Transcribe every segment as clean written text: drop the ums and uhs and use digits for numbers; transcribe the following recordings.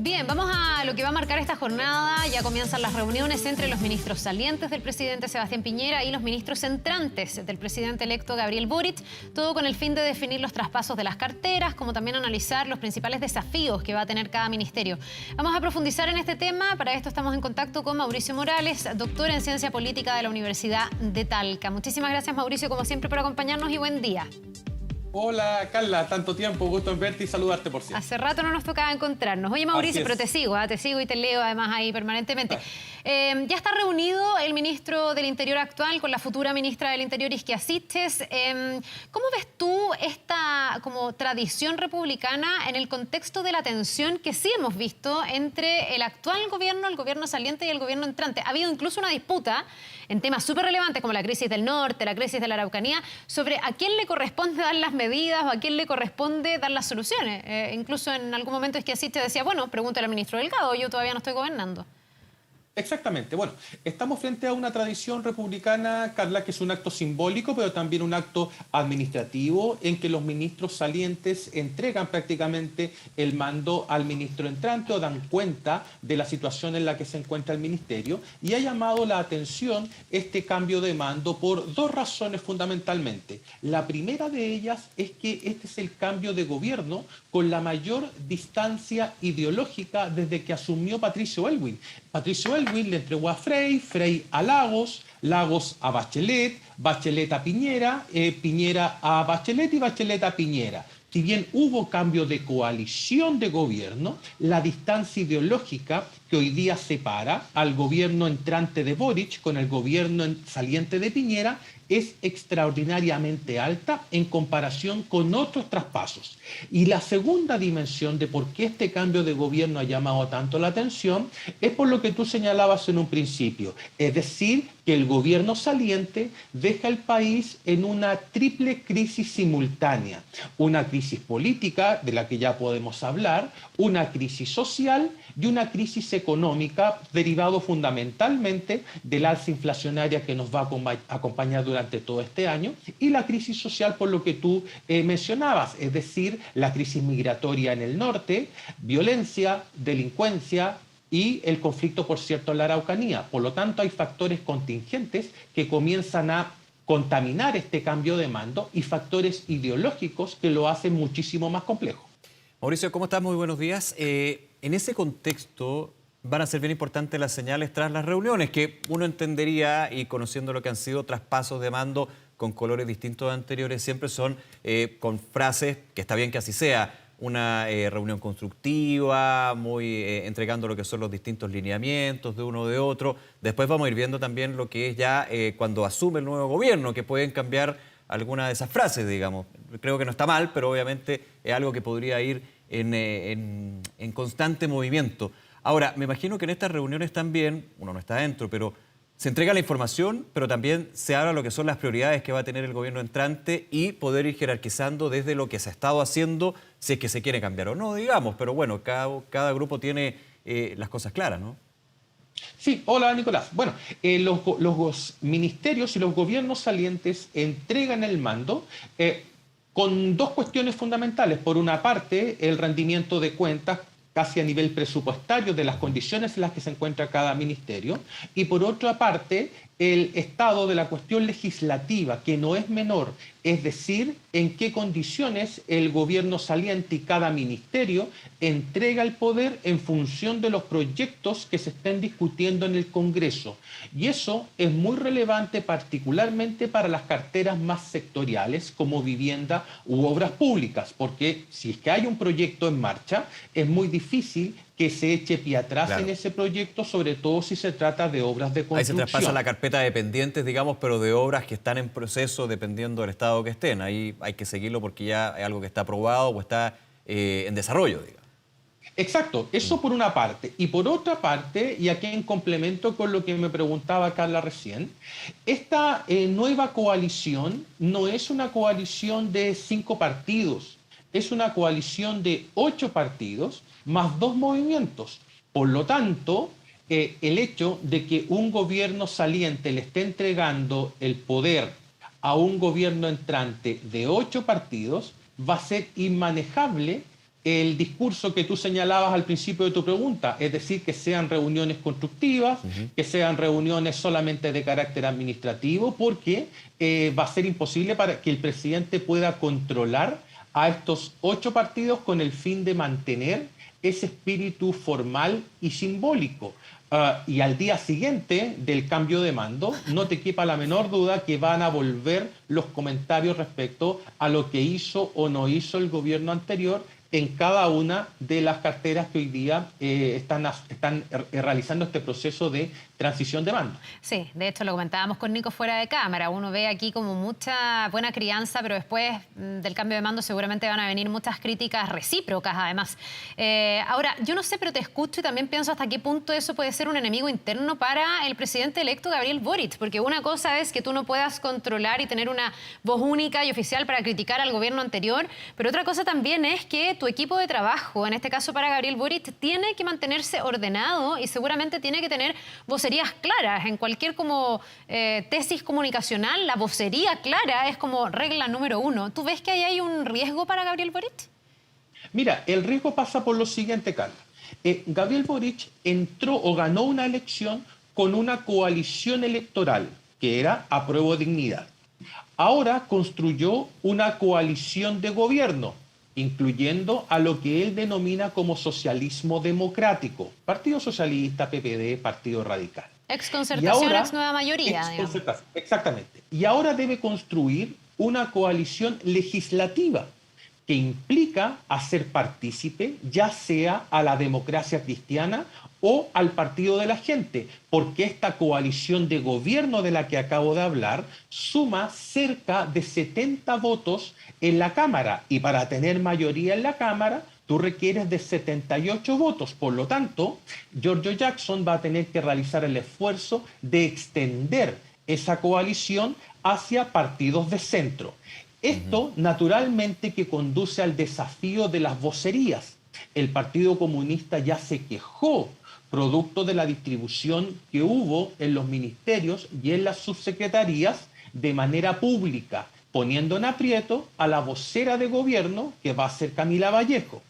Bien, vamos a lo que va a marcar esta jornada. Ya comienzan las reuniones entre los ministros salientes del presidente Sebastián Piñera y los ministros entrantes del presidente electo Gabriel Boric, todo con el fin de definir los traspasos de las carteras, como también analizar los principales desafíos que va a tener cada ministerio. Vamos a profundizar en este tema. Para esto estamos en contacto con Mauricio Morales, doctor en Ciencia Política de la Universidad de Talca. Muchísimas gracias, Mauricio, como siempre, por acompañarnos y buen día. Hola, Carla, tanto tiempo, gusto en verte y saludarte, por cierto. Hace rato no nos tocaba encontrarnos. Oye, Mauricio, pero te sigo y te leo además ahí permanentemente. Ya está reunido el ministro del Interior actual con la futura ministra del Interior, Isquia Siches. ¿Cómo ves tú esta como tradición republicana en el contexto de la tensión que sí hemos visto entre el actual gobierno, el gobierno saliente y el gobierno entrante? Ha habido incluso una disputa en temas súper relevantes como la crisis del norte, la crisis de la Araucanía, sobre a quién le corresponde dar las medidas o a quién le corresponde dar las soluciones. Incluso en algún momento Isquia Siches decía, bueno, pregúntale al ministro Delgado, yo todavía no estoy gobernando. Exactamente. Bueno, estamos frente a una tradición republicana, Carla, que es un acto simbólico, pero también un acto administrativo en que los ministros salientes entregan prácticamente el mando al ministro entrante o dan cuenta de la situación en la que se encuentra el ministerio. Y ha llamado la atención este cambio de mando por dos razones fundamentalmente. La primera de ellas es que este es el cambio de gobierno con la mayor distancia ideológica desde que asumió Patricio Aylwin. Patricio Aylwin le entregó a Frey, Frey a Lagos, Lagos a Bachelet, Bachelet a Piñera, Piñera a Bachelet y Bachelet a Piñera. Si bien hubo cambio de coalición de gobierno, la distancia ideológica que hoy día separa al gobierno entrante de Boric con el gobierno saliente de Piñera es extraordinariamente alta en comparación con otros traspasos. Y la segunda dimensión de por qué este cambio de gobierno ha llamado tanto la atención es por lo que tú señalabas en un principio, es decir, que el gobierno saliente deja el país en una triple crisis simultánea. Una crisis política, de la que ya podemos hablar, una crisis social y una crisis económica derivado fundamentalmente del alza inflacionaria que nos va a acompañar durante todo este año y la crisis social por lo que tú mencionabas, es decir, la crisis migratoria en el norte, violencia, delincuencia y el conflicto, por cierto, en la Araucanía. Por lo tanto, hay factores contingentes que comienzan a contaminar este cambio de mando y factores ideológicos que lo hacen muchísimo más complejo. Mauricio, ¿cómo estás? Muy buenos días. En ese contexto van a ser bien importantes las señales tras las reuniones, que uno entendería, y conociendo lo que han sido traspasos de mando con colores distintos de anteriores, siempre son con frases, que está bien que así sea, una reunión constructiva, muy entregando lo que son los distintos lineamientos de uno o de otro. Después vamos a ir viendo también lo que es ya cuando asume el nuevo gobierno, que pueden cambiar alguna de esas frases, digamos. Creo que no está mal, pero obviamente es algo que podría ir en constante movimiento. Ahora, me imagino que en estas reuniones también, uno no está dentro, pero se entrega la información, pero también se habla lo que son las prioridades que va a tener el gobierno entrante y poder ir jerarquizando desde lo que se ha estado haciendo, si es que se quiere cambiar o no, digamos. Pero bueno, cada grupo tiene las cosas claras, ¿no? Sí, hola Nicolás. Bueno, los ministerios y los gobiernos salientes entregan el mando con dos cuestiones fundamentales. Por una parte, el rendimiento de cuentas casi a nivel presupuestario de las condiciones en las que se encuentra cada ministerio, y por otra parte, el estado de la cuestión legislativa, que no es menor, es decir, en qué condiciones el gobierno saliente y cada ministerio entrega el poder en función de los proyectos que se estén discutiendo en el Congreso. Y eso es muy relevante particularmente para las carteras más sectoriales como vivienda u obras públicas, porque si es que hay un proyecto en marcha, es muy difícil que se eche pie atrás en ese proyecto, sobre todo si se trata de obras de construcción. Ahí se traspasa la carpeta de pendientes, digamos, pero de obras que están en proceso dependiendo del estado que estén. Ahí hay que seguirlo porque ya es algo que está aprobado o está en desarrollo, digamos. Exacto, eso por una parte. Y por otra parte, y aquí en complemento con lo que me preguntaba Carla recién, esta nueva coalición no es una coalición de 5 partidos, es una coalición de 8 partidos más 2 movimientos. Por lo tanto, el hecho de que un gobierno saliente le esté entregando el poder a un gobierno entrante de 8 partidos va a ser inmanejable el discurso que tú señalabas al principio de tu pregunta, es decir, que sean reuniones constructivas, que sean reuniones solamente de carácter administrativo, porque va a ser imposible para que el presidente pueda controlar a estos 8 partidos con el fin de mantener ese espíritu formal y simbólico. Y al día siguiente del cambio de mando, no te quepa la menor duda que van a volver los comentarios respecto a lo que hizo o no hizo el gobierno anterior en cada una de las carteras que hoy día están realizando este proceso de transición de mando. Sí, de hecho lo comentábamos con Nico fuera de cámara. Uno ve aquí como mucha buena crianza, pero después del cambio de mando seguramente van a venir muchas críticas recíprocas además. Ahora, yo no sé, pero te escucho y también pienso hasta qué punto eso puede ser un enemigo interno para el presidente electo Gabriel Boric, porque una cosa es que tú no puedas controlar y tener una voz única y oficial para criticar al gobierno anterior, pero otra cosa también es que tu equipo de trabajo, en este caso para Gabriel Boric, tiene que mantenerse ordenado y seguramente tiene que tener vocerías claras. En cualquier tesis comunicacional, la vocería clara es como regla número 1. ¿Tú ves que ahí hay un riesgo para Gabriel Boric? Mira, el riesgo pasa por lo siguiente, Carla. Gabriel Boric entró o ganó una elección con una coalición electoral que era Apruebo Dignidad. Ahora construyó una coalición de gobierno, incluyendo a lo que él denomina como socialismo democrático, Partido Socialista, PPD, Partido Radical. Exconcertación, ex nueva mayoría. Exactamente. Y ahora debe construir una coalición legislativa que implica hacer partícipe ya sea a la democracia cristiana o al Partido de la Gente, porque esta coalición de gobierno de la que acabo de hablar suma cerca de 70 votos en la Cámara, y para tener mayoría en la Cámara tú requieres de 78 votos. Por lo tanto, Giorgio Jackson va a tener que realizar el esfuerzo de extender esa coalición hacia partidos de centro. Esto, naturalmente, que conduce al desafío de las vocerías. El Partido Comunista ya se quejó producto de la distribución que hubo en los ministerios y en las subsecretarías de manera pública, poniendo en aprieto a la vocera de gobierno, que va a ser Camila Vallejo.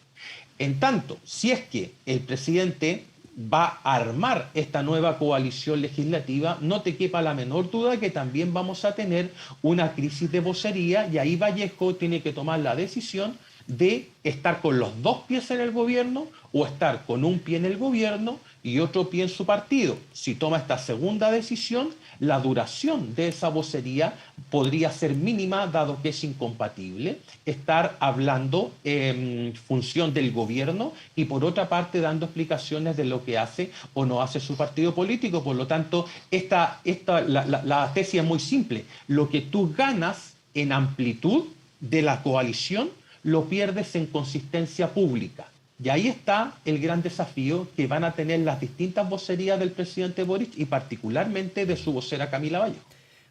En tanto, si es que el presidente va a armar esta nueva coalición legislativa, no te quepa la menor duda que también vamos a tener una crisis de vocería, y ahí Vallejo tiene que tomar la decisión de estar con los 2 pies en el gobierno o estar con un pie en el gobierno y otro pie en su partido. Si toma esta segunda decisión, la duración de esa vocería podría ser mínima, dado que es incompatible estar hablando en función del gobierno y por otra parte dando explicaciones de lo que hace o no hace su partido político. Por lo tanto, la tesis es muy simple. Lo que tú ganas en amplitud de la coalición lo pierdes en consistencia pública. Y ahí está el gran desafío que van a tener las distintas vocerías del presidente Boric y particularmente de su vocera Camila Vallejo.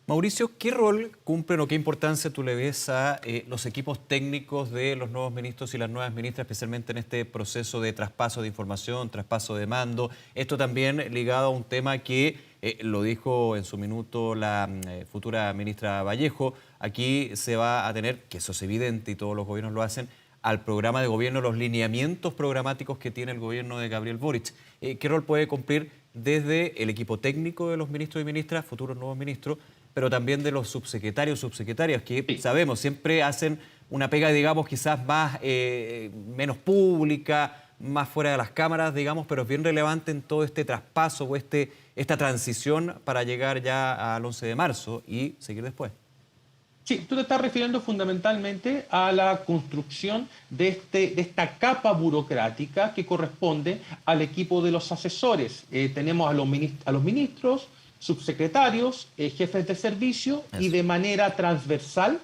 Mauricio, ¿qué rol cumplen o qué importancia tú le ves a los equipos técnicos de los nuevos ministros y las nuevas ministras, especialmente en este proceso de traspaso de información, traspaso de mando? Esto también ligado a un tema que lo dijo en su minuto la futura ministra Vallejo. Aquí se va a tener, que eso es evidente y todos los gobiernos lo hacen, al programa de gobierno, los lineamientos programáticos que tiene el gobierno de Gabriel Boric. ¿Qué rol puede cumplir desde el equipo técnico de los ministros y ministras, futuros nuevos ministros, pero también de los subsecretarios, subsecretarias, que sabemos, siempre hacen una pega, digamos, quizás más, menos pública, más fuera de las cámaras, digamos, pero es bien relevante en todo este traspaso o esta transición para llegar ya al 11 de marzo y seguir después? Sí, tú te estás refiriendo fundamentalmente a la construcción de esta capa burocrática que corresponde al equipo de los asesores. Tenemos a los ministros, subsecretarios, jefes de servicio. Eso. Y de manera transversal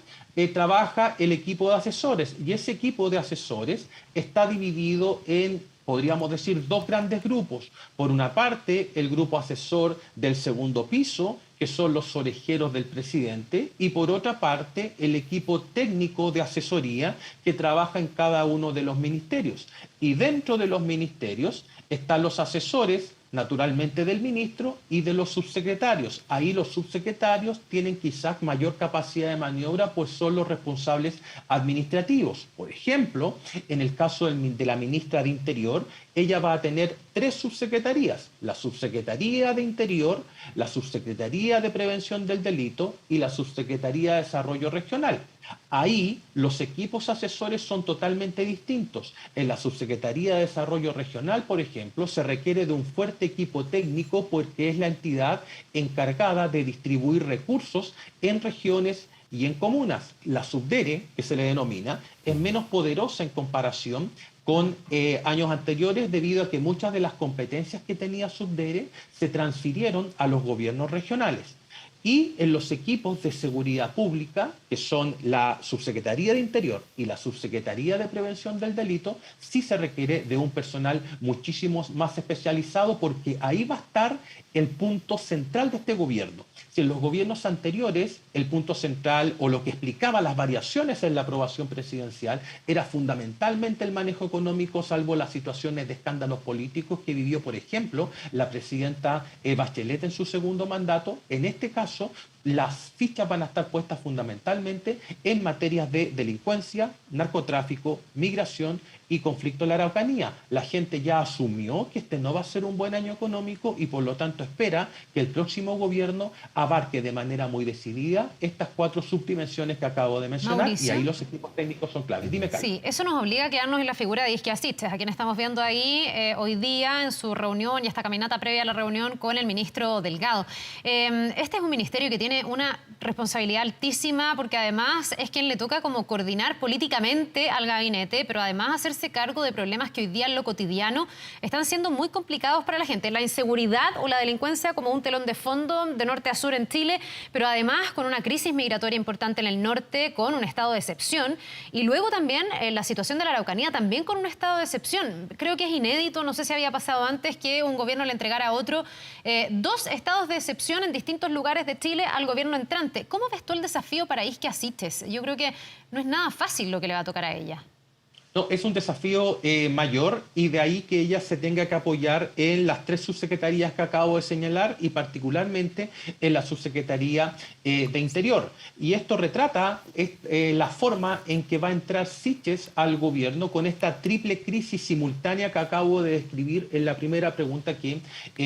trabaja el equipo de asesores. Y ese equipo de asesores está dividido en, podríamos decir, 2 grandes grupos. Por una parte, el grupo asesor del segundo piso, que son los orejeros del presidente, y por otra parte, el equipo técnico de asesoría que trabaja en cada uno de los ministerios. Y dentro de los ministerios están los asesores naturalmente del ministro y de los subsecretarios. Ahí los subsecretarios tienen quizás mayor capacidad de maniobra, pues son los responsables administrativos. Por ejemplo, en el caso de la ministra de Interior, ella va a tener 3 subsecretarías: la Subsecretaría de Interior, la Subsecretaría de Prevención del Delito y la Subsecretaría de Desarrollo Regional. Ahí los equipos asesores son totalmente distintos. En la Subsecretaría de Desarrollo Regional, por ejemplo, se requiere de un fuerte equipo técnico porque es la entidad encargada de distribuir recursos en regiones y en comunas. La Subdere, que se le denomina, es menos poderosa en comparación con años anteriores, debido a que muchas de las competencias que tenía Subdere se transfirieron a los gobiernos regionales. Y en los equipos de seguridad pública, que son la Subsecretaría de Interior y la Subsecretaría de Prevención del Delito, sí se requiere de un personal muchísimo más especializado, porque ahí va a estar el punto central de este gobierno. Si en los gobiernos anteriores el punto central, o lo que explicaba las variaciones en la aprobación presidencial, era fundamentalmente el manejo económico, salvo las situaciones de escándalos políticos que vivió, por ejemplo, la presidenta Bachelet en su segundo mandato, en este caso las fichas van a estar puestas fundamentalmente en materias de delincuencia, narcotráfico, migración y conflicto en la Araucanía. La gente ya asumió que este no va a ser un buen año económico y por lo tanto espera que el próximo gobierno abarque de manera muy decidida estas 4 subdimensiones que acabo de mencionar. Mauricio. Y ahí los equipos técnicos son claves. Dime, Carlos. Sí, eso nos obliga a quedarnos en la figura de Isquia Siches, a quien estamos viendo ahí hoy día en su reunión y esta caminata previa a la reunión con el ministro Delgado. Este es un ministerio que tiene una responsabilidad altísima, porque además es quien le toca como coordinar políticamente al gabinete, pero además hacerse cargo de problemas que hoy día en lo cotidiano están siendo muy complicados para la gente. La inseguridad o la delincuencia como un telón de fondo de norte a sur en Chile, pero además con una crisis migratoria importante en el norte, con un estado de excepción, y luego también la situación de la Araucanía también con un estado de excepción. Creo que es inédito, no sé si había pasado antes, que un gobierno le entregara a otro 2 estados de excepción en distintos lugares de Chile al gobierno entrante. ¿Cómo ves tú el desafío para Isquia Siches? Yo creo que no es nada fácil lo que le va a tocar a ella. No, es un desafío mayor, y de ahí que ella se tenga que apoyar en las 3 subsecretarías que acabo de señalar, y particularmente en la Subsecretaría de Interior. Y esto retrata la forma en que va a entrar Siches al gobierno con esta triple crisis simultánea que acabo de describir en la primera pregunta que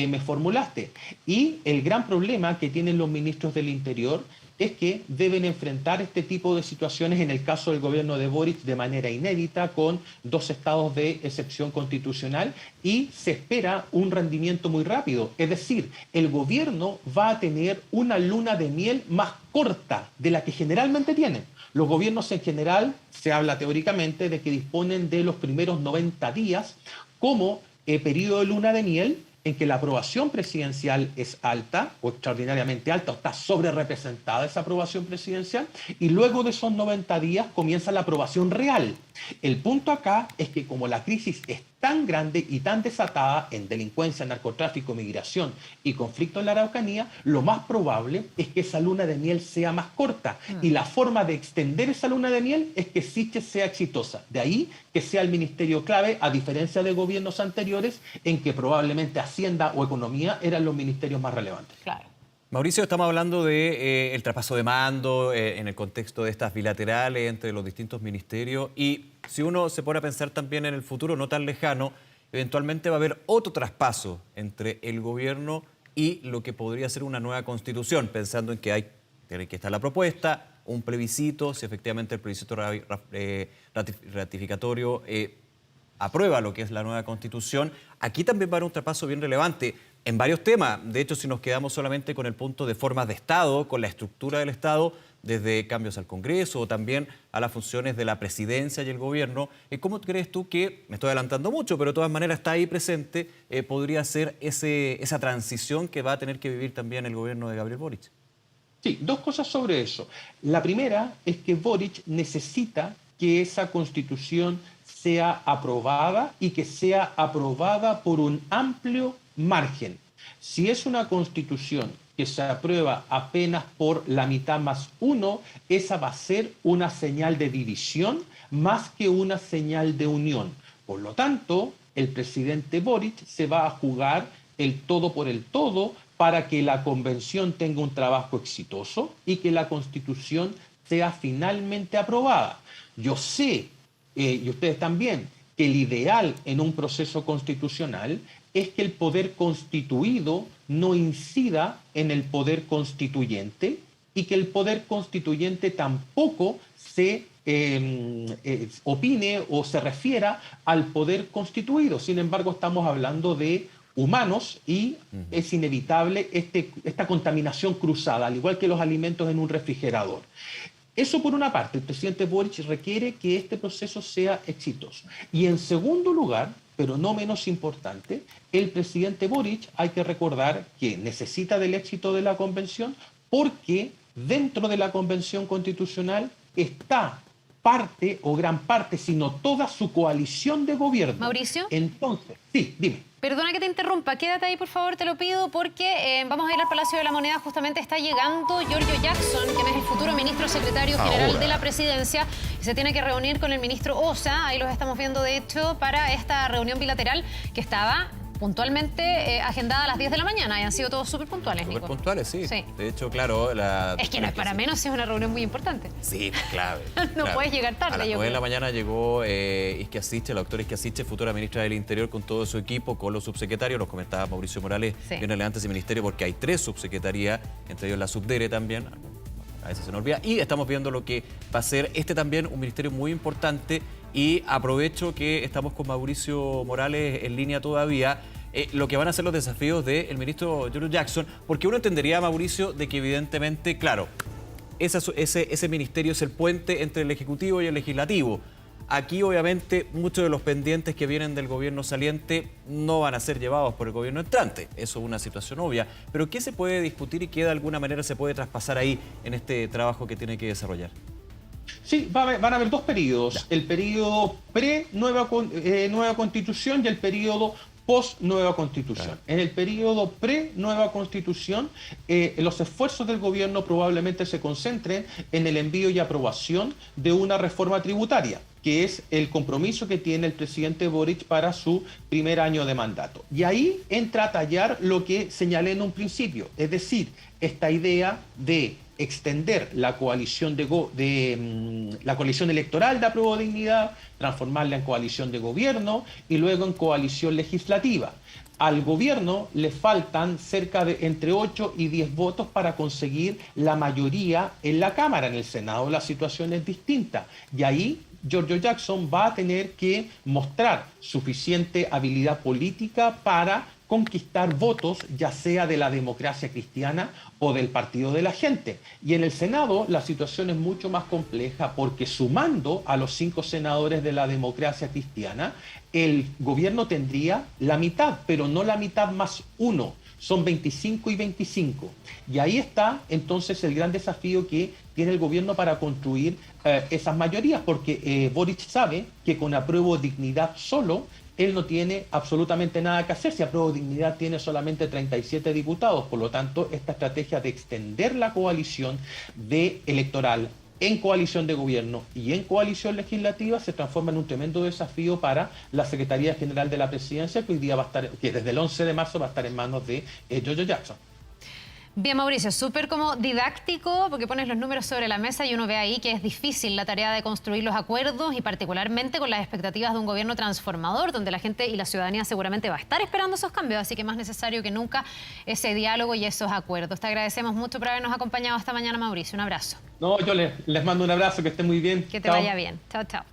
me formulaste. Y el gran problema que tienen los ministros del Interior es que deben enfrentar este tipo de situaciones, en el caso del gobierno de Boric, de manera inédita, con 2 estados de excepción constitucional, y se espera un rendimiento muy rápido. Es decir, el gobierno va a tener una luna de miel más corta de la que generalmente tienen. Los gobiernos en general, se habla teóricamente de que disponen de los primeros 90 días como periodo de luna de miel, en que la aprobación presidencial es alta o extraordinariamente alta, o está sobre representada esa aprobación presidencial, y luego de esos 90 días comienza la aprobación real. El punto acá es que como la crisis es tan grande y tan desatada en delincuencia, narcotráfico, migración y conflicto en la Araucanía, lo más probable es que esa luna de miel sea más corta. Y la forma de extender esa luna de miel es que Siches sea exitosa. De ahí que sea el ministerio clave, a diferencia de gobiernos anteriores en que probablemente Hacienda o Economía eran los ministerios más relevantes. Claro. Mauricio, estamos hablando de el traspaso de mando en el contexto de estas bilaterales entre los distintos ministerios, y si uno se pone a pensar también en el futuro no tan lejano, eventualmente va a haber otro traspaso entre el gobierno y lo que podría ser una nueva constitución, pensando en que tiene que estar la propuesta, un plebiscito, si efectivamente el plebiscito ratificatorio aprueba lo que es la nueva constitución. Aquí también va a haber un traspaso bien relevante en varios temas. De hecho, si nos quedamos solamente con el punto de formas de Estado, con la estructura del Estado, desde cambios al Congreso o también a las funciones de la presidencia y el gobierno, ¿cómo crees tú que, me estoy adelantando mucho, pero de todas maneras está ahí presente, podría ser esa transición que va a tener que vivir también el gobierno de Gabriel Boric? Sí, 2 cosas sobre eso. La primera es que Boric necesita que esa constitución sea aprobada, y que sea aprobada por un amplio margen. Si es una constitución que se aprueba apenas por la mitad más 1, esa va a ser una señal de división más que una señal de unión. Por lo tanto, el presidente Boric se va a jugar el todo por el todo para que la convención tenga un trabajo exitoso y que la Constitución sea finalmente aprobada. Yo sé, y ustedes también, que el ideal en un proceso constitucional es que el poder constituido no incida en el poder constituyente y que el poder constituyente tampoco se opine o se refiera al poder constituido. Sin embargo, estamos hablando de humanos y es inevitable esta contaminación cruzada, al igual que los alimentos en un refrigerador. Eso por una parte, el presidente Boric requiere que este proceso sea exitoso. Y en segundo lugar, pero no menos importante, el presidente Boric hay que recordar que necesita del éxito de la convención porque dentro de la convención constitucional está parte o gran parte, sino toda su coalición de gobierno. Mauricio. Entonces, sí, dime. Perdona que te interrumpa, quédate ahí por favor, te lo pido, porque vamos a ir al Palacio de la Moneda, justamente está llegando Giorgio Jackson, quien es el futuro ministro secretario general de la presidencia, y se tiene que reunir con el ministro Ossa, ahí los estamos viendo de hecho, para esta reunión bilateral que estaba puntualmente agendada a las 10 de la mañana, y han sido todos súper puntuales, Nico. Súper puntuales, sí. De hecho, claro... Es que no es para menos, es una reunión muy importante. Sí, clave. No puedes llegar tarde. A las 9 de la mañana llegó Isquia Siche, la doctora Isquia Siche, futura ministra del Interior, con todo su equipo, con los subsecretarios. Nos comentaba Mauricio Morales, bien adelante ese ministerio, porque hay 3 subsecretarías, entre ellos la subdere también. A veces se nos olvida. Y estamos viendo lo que va a ser también un ministerio muy importante. Y aprovecho que estamos con Mauricio Morales en línea todavía, lo que van a ser los desafíos del ministro Giorgio Jackson, porque uno entendería, Mauricio, de que evidentemente, claro, ese ministerio es el puente entre el Ejecutivo y el Legislativo. Aquí, obviamente, muchos de los pendientes que vienen del gobierno saliente no van a ser llevados por el gobierno entrante. Eso es una situación obvia. Pero ¿qué se puede discutir y qué de alguna manera se puede traspasar ahí en este trabajo que tiene que desarrollar? Sí, van a haber 2 periodos, el periodo pre-nueva constitución y el periodo post-nueva constitución. En el periodo pre-nueva constitución, los esfuerzos del gobierno probablemente se concentren en el envío y aprobación de una reforma tributaria, que es el compromiso que tiene el presidente Boric para su primer año de mandato. Y ahí entra a tallar lo que señalé en un principio, es decir, esta idea de extender la coalición la coalición electoral de Apruebo Dignidad, transformarla en coalición de gobierno y luego en coalición legislativa. Al gobierno le faltan cerca de entre 8 y 10 votos para conseguir la mayoría en la Cámara. En el Senado la situación es distinta y ahí Giorgio Jackson va a tener que mostrar suficiente habilidad política para conquistar votos, ya sea de la democracia cristiana o del Partido de la Gente. Y en el Senado la situación es mucho más compleja porque sumando a los 5 senadores de la democracia cristiana, el gobierno tendría la mitad, pero no la mitad más 1. Son 25 y 25. Y ahí está entonces el gran desafío que tiene el gobierno para construir esas mayorías, porque Boric sabe que con Apruebo Dignidad solo, él no tiene absolutamente nada que hacer. Si Apruebo Dignidad tiene solamente 37 diputados, por lo tanto, esta estrategia de extender la coalición electoral en coalición de gobierno y en coalición legislativa se transforma en un tremendo desafío para la Secretaría General de la Presidencia, que hoy día que desde el 11 de marzo va a estar en manos de Giorgio Jackson. Bien, Mauricio, súper como didáctico, porque pones los números sobre la mesa y uno ve ahí que es difícil la tarea de construir los acuerdos y particularmente con las expectativas de un gobierno transformador, donde la gente y la ciudadanía seguramente va a estar esperando esos cambios, así que más necesario que nunca ese diálogo y esos acuerdos. Te agradecemos mucho por habernos acompañado esta mañana, Mauricio. Un abrazo. No, yo les mando un abrazo, que estén muy bien. Que te vaya bien. Chao, chao.